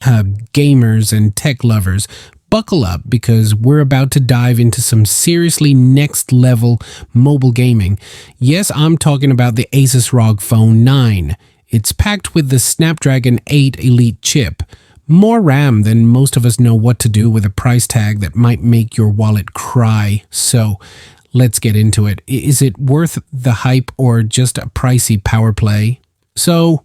Gamers and tech lovers, buckle up because we're about to dive into some seriously next level mobile gaming. Yes, I'm talking about the ASUS ROG Phone 9. It's packed with the Snapdragon 8 Elite chip. More RAM than most of us know what to do with a price tag that might make your wallet cry. So let's get into it. Is it worth the hype or just a pricey power play? So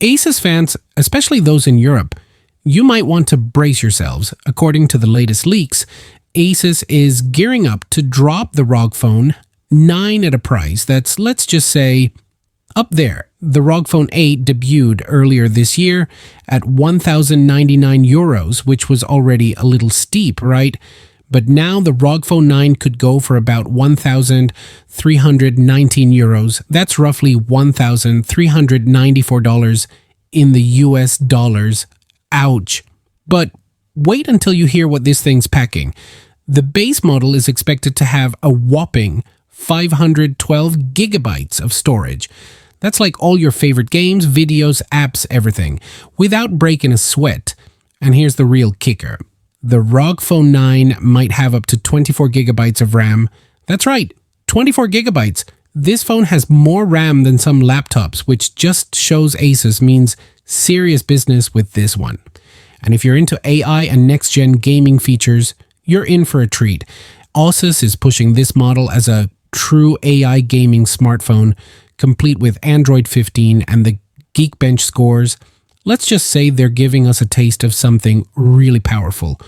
ASUS fans, especially those in Europe, you might want to brace yourselves. According to the latest leaks, ASUS is gearing up to drop the ROG Phone 9 at a price that's, let's just say, up there. The ROG Phone 8 debuted earlier this year at 1,099 euros, which was already a little steep, right? But now the ROG Phone 9 could go for about 1,319 euros. That's roughly $1,394 in the US dollars. Ouch. But wait until you hear what this thing's packing. The base model is expected to have a whopping 512 gigabytes of storage. That's like all your favorite games, videos, apps, everything, without breaking a sweat. And here's the real kicker. The ROG Phone 9 might have up to 24 gigabytes of RAM. That's right, 24 gigabytes. This phone has more RAM than some laptops, which just shows ASUS means serious business with this one. And if you're into AI and next-gen gaming features, you're in for a treat. ASUS is pushing this model as a true AI gaming smartphone, complete with Android 15 and the Geekbench scores. Let's just say they're giving us a taste of something really powerful.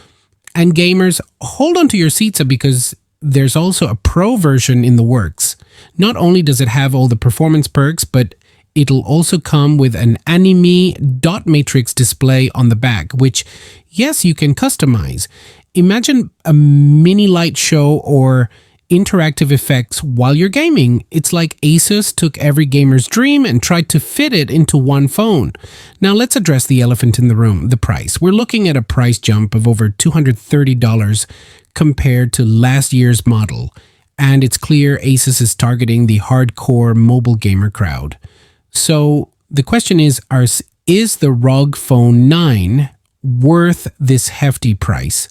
And gamers, hold on to your seats because there's also a pro version in the works. Not only does it have all the performance perks, but it'll also come with an anime dot matrix display on the back, which, yes, you can customize. Imagine a mini light show or interactive effects while you're gaming. It's like ASUS took every gamer's dream and tried to fit it into one phone. Now let's address the elephant in the room, the price. We're looking at a price jump of over $230 compared to last year's model. And it's clear ASUS is targeting the hardcore mobile gamer crowd. So the question is the ROG Phone 9 worth this hefty price?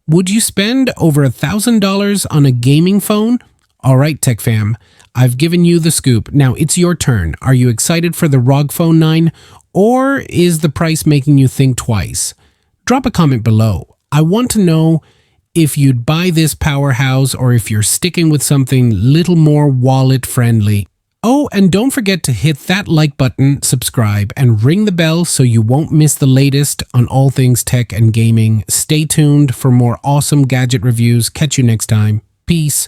Would you spend over $1,000 on a gaming phone? All right, Tech Fam, I've given you the scoop. Now it's your turn. Are you excited for the ROG Phone 9 or is the price making you think twice? Drop a comment below. I want to know if you'd buy this powerhouse or if you're sticking with something little more wallet friendly. Oh, and don't forget to hit that like button, subscribe, and ring the bell so you won't miss the latest on all things tech and gaming. Stay tuned for more awesome gadget reviews. Catch you next time. Peace.